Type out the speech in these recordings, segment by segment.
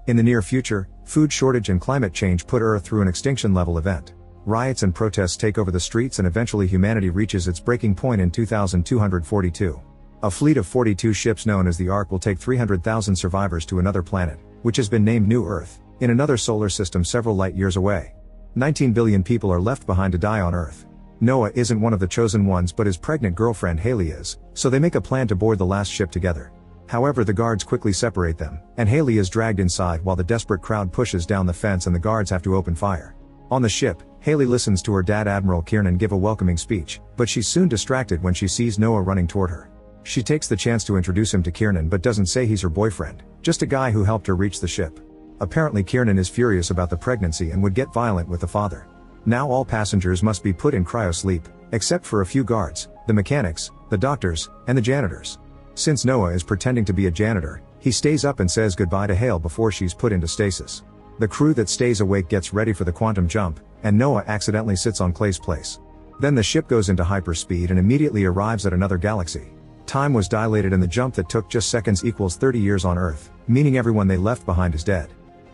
In the near future, food shortage and climate change put Earth through an extinction-level event. Riots and protests take over the streets and eventually humanity reaches its breaking point in 2242. A fleet of 42 ships known as the Ark will take 300,000 survivors to another planet, which has been named New Earth, in another solar system several light years away. 19 billion people are left behind to die on Earth. Noah isn't one of the chosen ones, but his pregnant girlfriend Haley is, so they make a plan to board the last ship together. However, the guards quickly separate them, and Haley is dragged inside while the desperate crowd pushes down the fence and the guards have to open fire. On the ship, Haley listens to her dad Admiral Kiernan give a welcoming speech, but she's soon distracted when she sees Noah running toward her. She takes the chance to introduce him to Kiernan but doesn't say he's her boyfriend, just a guy who helped her reach the ship. Apparently Kiernan is furious about the pregnancy and would get violent with the father. Now all passengers must be put in cryosleep, except for a few guards, the mechanics, the doctors, and the janitors. Since Noah is pretending to be a janitor, he stays up and says goodbye to Hale before she's put into stasis. The crew that stays awake gets ready for the quantum jump, and Noah accidentally sits on Clay's place. Then the ship goes into hyperspeed and immediately arrives at another galaxy. Time was dilated and the jump that took just seconds equals 30 years on Earth, meaning everyone they left behind is dead.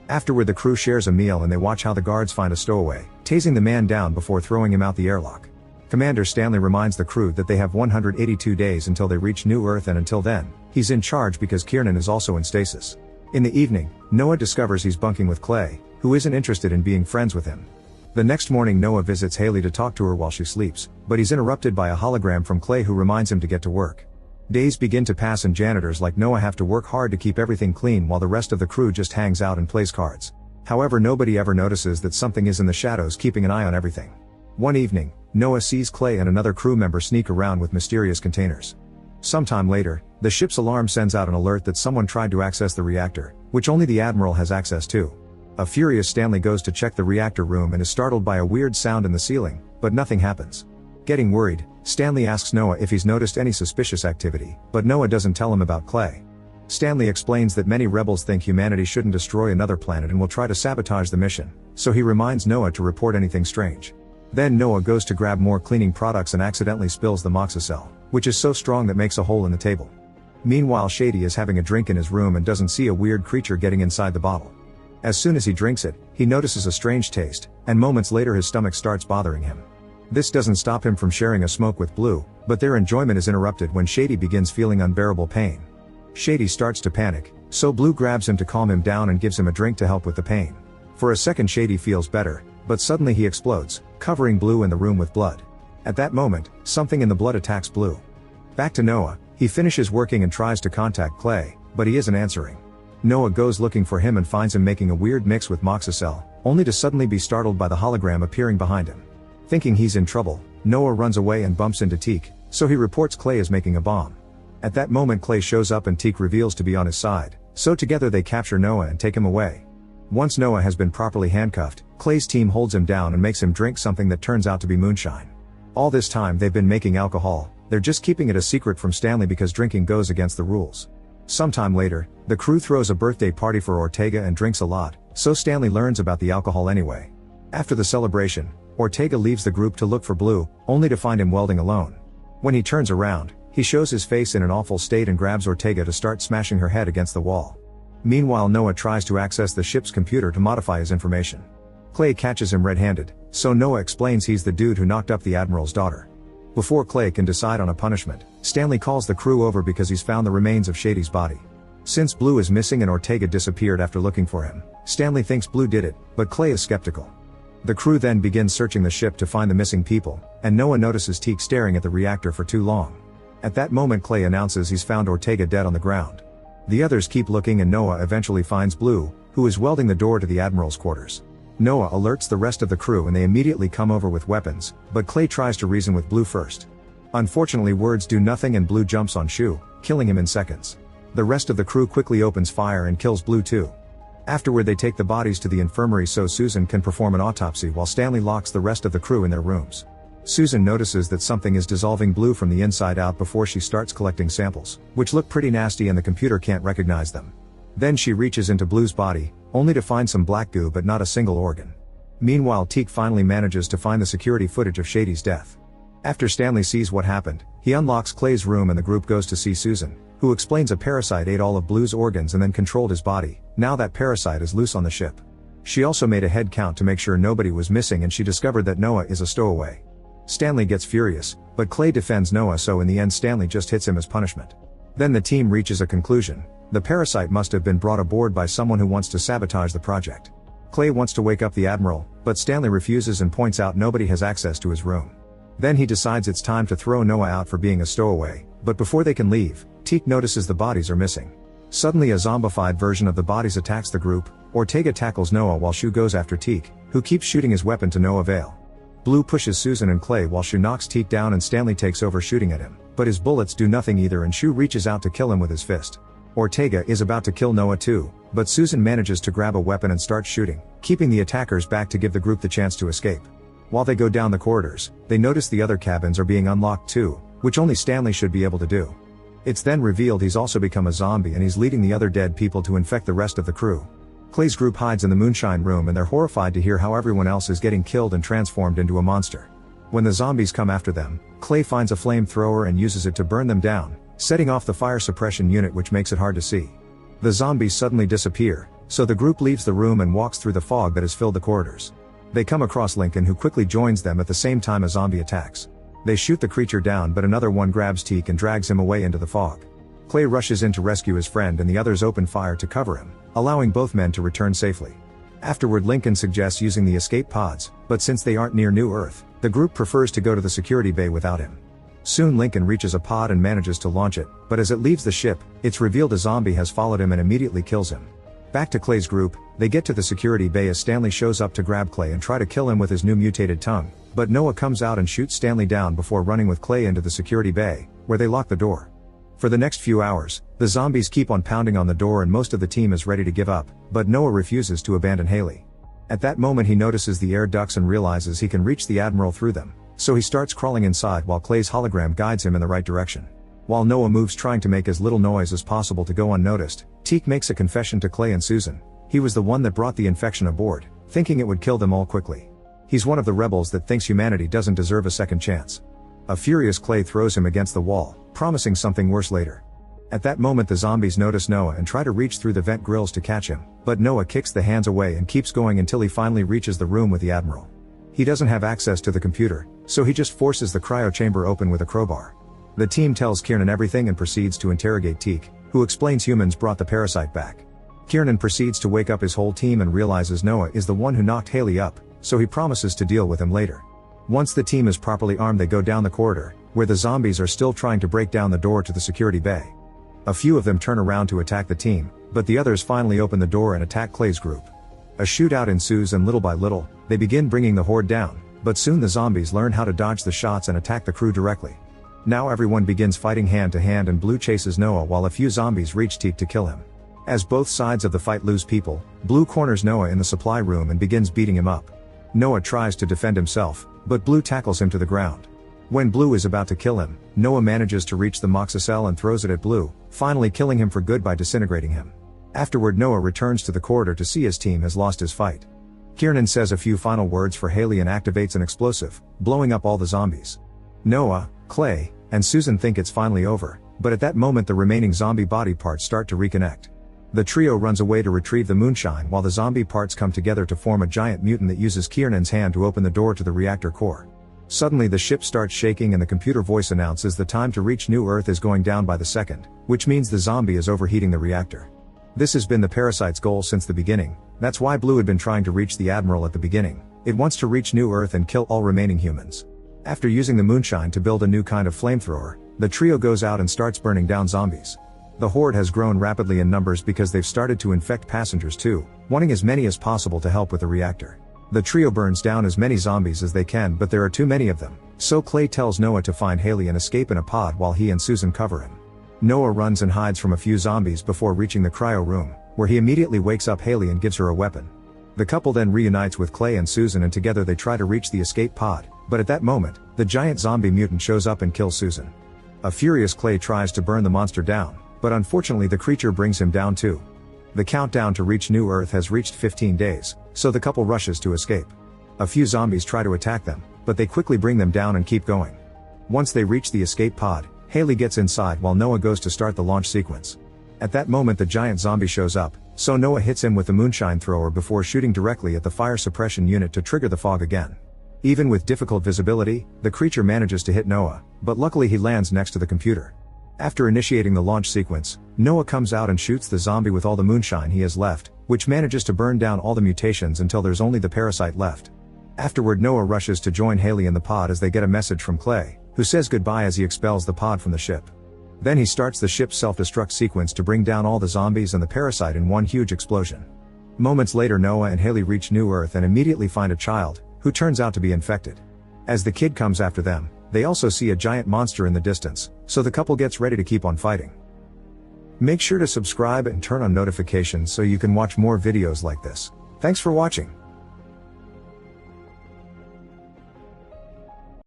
Afterward the crew shares a meal and they watch how the guards find a stowaway, tasing the man down before throwing him out the airlock. Commander Stanley reminds the crew that they have 182 days until they reach New Earth, and until then, he's in charge because Kiernan is also in stasis. In the evening, Noah discovers he's bunking with Clay, who isn't interested in being friends with him. The next morning Noah visits Haley to talk to her while she sleeps, but he's interrupted by a hologram from Clay who reminds him to get to work. Days begin to pass and janitors like Noah have to work hard to keep everything clean while the rest of the crew just hangs out and plays cards. However, nobody ever notices that something is in the shadows keeping an eye on everything. One evening, Noah sees Clay and another crew member sneak around with mysterious containers. Sometime later, the ship's alarm sends out an alert that someone tried to access the reactor, which only the Admiral has access to. A furious Stanley goes to check the reactor room and is startled by a weird sound in the ceiling, but nothing happens. Getting worried, Stanley asks Noah if he's noticed any suspicious activity, but Noah doesn't tell him about Clay. Stanley explains that many rebels think humanity shouldn't destroy another planet and will try to sabotage the mission, so he reminds Noah to report anything strange. Then Noah goes to grab more cleaning products and accidentally spills the moxicell, which is so strong that makes a hole in the table. Meanwhile, Shady is having a drink in his room and doesn't see a weird creature getting inside the bottle. As soon as he drinks it, he notices a strange taste, and moments later his stomach starts bothering him. This doesn't stop him from sharing a smoke with Blue, but their enjoyment is interrupted when Shady begins feeling unbearable pain. Shady starts to panic, so Blue grabs him to calm him down and gives him a drink to help with the pain. For a second Shady feels better, but suddenly he explodes, covering Blue in the room with blood. At that moment, something in the blood attacks Blue. Back to Noah, he finishes working and tries to contact Clay, but he isn't answering. Noah goes looking for him and finds him making a weird mix with moxicell, only to suddenly be startled by the hologram appearing behind him. Thinking he's in trouble, Noah runs away and bumps into Teak, so he reports Clay is making a bomb. At that moment Clay shows up and Teak reveals to be on his side, so together they capture Noah and take him away. Once Noah has been properly handcuffed, Clay's team holds him down and makes him drink something that turns out to be moonshine. All this time they've been making alcohol, they're just keeping it a secret from Stanley because drinking goes against the rules. Sometime later, the crew throws a birthday party for Ortega and drinks a lot, so Stanley learns about the alcohol anyway. After the celebration, Ortega leaves the group to look for Blue, only to find him welding alone. When he turns around, he shows his face in an awful state and grabs Ortega to start smashing her head against the wall. Meanwhile, Noah tries to access the ship's computer to modify his information. Clay catches him red-handed, so Noah explains he's the dude who knocked up the Admiral's daughter. Before Clay can decide on a punishment, Stanley calls the crew over because he's found the remains of Shady's body. Since Blue is missing and Ortega disappeared after looking for him, Stanley thinks Blue did it, but Clay is skeptical. The crew then begins searching the ship to find the missing people, and Noah notices Teak staring at the reactor for too long. At that moment Clay announces he's found Ortega dead on the ground. The others keep looking and Noah eventually finds Blue, who is welding the door to the Admiral's quarters. Noah alerts the rest of the crew and they immediately come over with weapons, but Clay tries to reason with Blue first. Unfortunately, words do nothing and Blue jumps on Shu, killing him in seconds. The rest of the crew quickly opens fire and kills Blue too. Afterward they take the bodies to the infirmary so Susan can perform an autopsy while Stanley locks the rest of the crew in their rooms. Susan notices that something is dissolving Blue from the inside out before she starts collecting samples, which look pretty nasty and the computer can't recognize them. Then she reaches into Blue's body, only to find some black goo but not a single organ. Meanwhile, Teak finally manages to find the security footage of Shady's death. After Stanley sees what happened, he unlocks Clay's room and the group goes to see Susan, who explains a parasite ate all of Blue's organs and then controlled his body. Now that parasite is loose on the ship. She also made a head count to make sure nobody was missing, and she discovered that Noah is a stowaway. Stanley gets furious, but Clay defends Noah, so in the end Stanley just hits him as punishment. Then the team reaches a conclusion. The parasite must have been brought aboard by someone who wants to sabotage the project. Clay wants to wake up the Admiral, but Stanley refuses and points out nobody has access to his room. Then he decides it's time to throw Noah out for being a stowaway, but before they can leave, Teak notices the bodies are missing. Suddenly a zombified version of the bodies attacks the group. Ortega tackles Noah while Shu goes after Teak, who keeps shooting his weapon to no avail. Blue pushes Susan and Clay while Shu knocks Teak down and Stanley takes over shooting at him, but his bullets do nothing either and Shu reaches out to kill him with his fist. Ortega is about to kill Noah too, but Susan manages to grab a weapon and start shooting, keeping the attackers back to give the group the chance to escape. While they go down the corridors, they notice the other cabins are being unlocked too, which only Stanley should be able to do. It's then revealed he's also become a zombie and he's leading the other dead people to infect the rest of the crew. Clay's group hides in the moonshine room and they're horrified to hear how everyone else is getting killed and transformed into a monster. When the zombies come after them, Clay finds a flamethrower and uses it to burn them down, setting off the fire suppression unit, which makes it hard to see. The zombies suddenly disappear, so the group leaves the room and walks through the fog that has filled the corridors. They come across Lincoln, who quickly joins them at the same time a zombie attacks. They shoot the creature down, but another one grabs Teak and drags him away into the fog. Clay rushes in to rescue his friend and the others open fire to cover him, allowing both men to return safely. Afterward, Lincoln suggests using the escape pods, but since they aren't near New Earth, the group prefers to go to the security bay without him. Soon Lincoln reaches a pod and manages to launch it, but as it leaves the ship, it's revealed a zombie has followed him and immediately kills him. Back to Clay's group, they get to the security bay as Stanley shows up to grab Clay and try to kill him with his new mutated tongue, but Noah comes out and shoots Stanley down before running with Clay into the security bay, where they lock the door. For the next few hours, the zombies keep on pounding on the door and most of the team is ready to give up, but Noah refuses to abandon Haley. At that moment he notices the air ducts and realizes he can reach the Admiral through them, so he starts crawling inside while Clay's hologram guides him in the right direction. While Noah moves trying to make as little noise as possible to go unnoticed, Teak makes a confession to Clay and Susan. He was the one that brought the infection aboard, thinking it would kill them all quickly. He's one of the rebels that thinks humanity doesn't deserve a second chance. A furious Clay throws him against the wall, promising something worse later. At that moment the zombies notice Noah and try to reach through the vent grills to catch him, but Noah kicks the hands away and keeps going until he finally reaches the room with the Admiral. He doesn't have access to the computer, so he just forces the cryo chamber open with a crowbar. The team tells Kiernan everything and proceeds to interrogate Teak, who explains humans brought the parasite back. Kiernan proceeds to wake up his whole team and realizes Noah is the one who knocked Haley up, so he promises to deal with him later. Once the team is properly armed they go down the corridor, where the zombies are still trying to break down the door to the security bay. A few of them turn around to attack the team, but the others finally open the door and attack Clay's group. A shootout ensues and little by little, they begin bringing the horde down, but soon the zombies learn how to dodge the shots and attack the crew directly. Now everyone begins fighting hand to hand and Blue chases Noah while a few zombies reach Teak to kill him. As both sides of the fight lose people, Blue corners Noah in the supply room and begins beating him up. Noah tries to defend himself, but Blue tackles him to the ground. When Blue is about to kill him, Noah manages to reach the moxicell and throws it at Blue, finally killing him for good by disintegrating him. Afterward Noah returns to the corridor to see his team has lost his fight. Kiernan says a few final words for Haley and activates an explosive, blowing up all the zombies. Noah, Clay, and Susan think it's finally over, but at that moment the remaining zombie body parts start to reconnect. The trio runs away to retrieve the moonshine while the zombie parts come together to form a giant mutant that uses Kiernan's hand to open the door to the reactor core. Suddenly the ship starts shaking and the computer voice announces the time to reach New Earth is going down by the second, which means the zombie is overheating the reactor. This has been the parasite's goal since the beginning, that's why Blue had been trying to reach the Admiral at the beginning. It wants to reach New Earth and kill all remaining humans. After using the moonshine to build a new kind of flamethrower, the trio goes out and starts burning down zombies. The horde has grown rapidly in numbers because they've started to infect passengers too, wanting as many as possible to help with the reactor. The trio burns down as many zombies as they can, but there are too many of them, so Clay tells Noah to find Haley and escape in a pod while he and Susan cover him. Noah runs and hides from a few zombies before reaching the cryo room, where he immediately wakes up Haley and gives her a weapon. The couple then reunites with Clay and Susan and together they try to reach the escape pod, but at that moment, the giant zombie mutant shows up and kills Susan. A furious Clay tries to burn the monster down, but unfortunately the creature brings him down too. The countdown to reach New Earth has reached 15 days, so the couple rushes to escape. A few zombies try to attack them, but they quickly bring them down and keep going. Once they reach the escape pod, Haley gets inside while Noah goes to start the launch sequence. At that moment the giant zombie shows up, so Noah hits him with the moonshine thrower before shooting directly at the fire suppression unit to trigger the fog again. Even with difficult visibility, the creature manages to hit Noah, but luckily he lands next to the computer. After initiating the launch sequence, Noah comes out and shoots the zombie with all the moonshine he has left, which manages to burn down all the mutations until there's only the parasite left. Afterward Noah rushes to join Haley in the pod as they get a message from Clay, who says goodbye as he expels the pod from the ship. Then he starts the ship's self-destruct sequence to bring down all the zombies and the parasite in one huge explosion. Moments later Noah and Haley reach New Earth and immediately find a child, who turns out to be infected. As the kid comes after them, they also see a giant monster in the distance, so the couple gets ready to keep on fighting. Make sure to subscribe and turn on notifications so you can watch more videos like this. Thanks for watching.